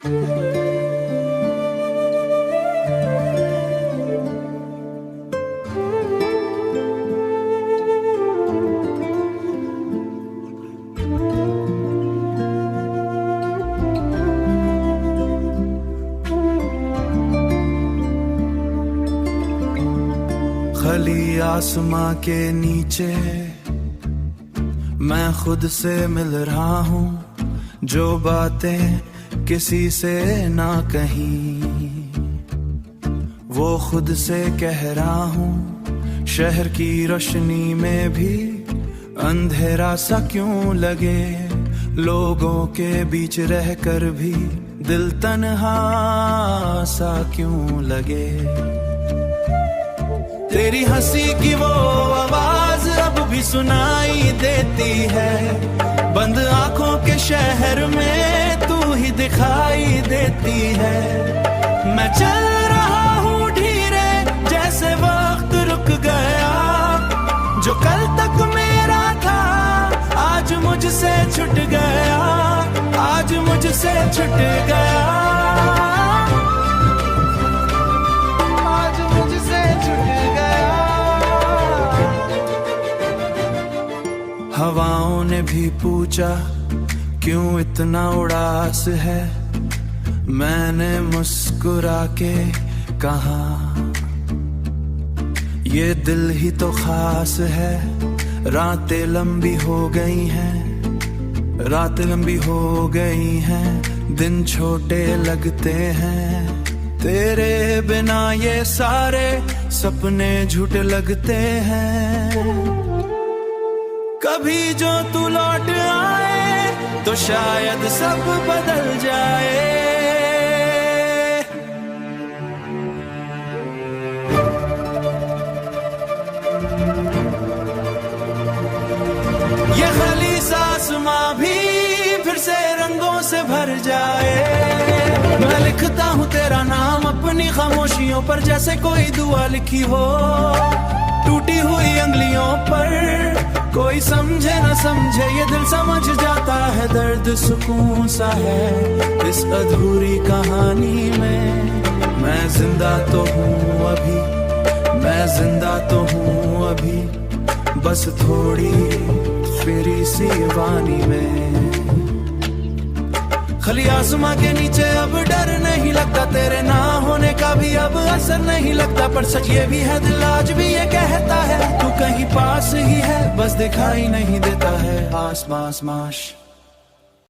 खली आसमां के नीचे मैं खुद से मिल रहा हूँ, जो बातें किसी से ना कहीं वो खुद से कह रहा हूँ। शहर की रोशनी में भी अंधेरा सा क्यों लगे, लोगों के बीच रहकर भी दिल तन्हा सा क्यों लगे। तेरी हंसी की वो आवाज अब भी सुनाई देती है, बंद आंखों के शहर में तू ही दिखाई देती है। मैं चल रहा हूँ धीरे जैसे वक्त रुक गया, जो कल तक मेरा था आज मुझसे छूट गया, आज मुझसे छूट गया, आज मुझसे छूट गया। हवाओं ने भी पूछा क्यों इतना उदास है, मैंने मुस्कुरा के कहा ये दिल ही तो खास है। रातें लंबी हो गई हैं, रातें लंबी हो गई हैं, दिन छोटे लगते हैं। तेरे बिना ये सारे सपने झूठे लगते हैं। कभी जो तू लौट आए तो शायद सब बदल जाए। ये खाली सा आसमां भी फिर से रंगों से भर जाए। मैं लिखता हूँ तेरा नाम अपनी खामोशियों पर, जैसे कोई दुआ लिखी हो टूटी हुई अंगलियों पर। कोई समझे न समझे ये दिल समझ जाता है, दर्द सुकून सा है इस अधूरी कहानी में। मैं जिंदा तो हूँ अभी, मैं जिंदा तो हूँ अभी, बस थोड़ी फिरी सी वानी में। खली आसमां के नीचे अब डर नहीं लगता, तेरे ना होने का भी अब असर नहीं लगता। पर सच ये भी है दिल आज भी ये कहता है, तू कहीं पास ही है बस दिखाई नहीं देता है। आसमां आसमां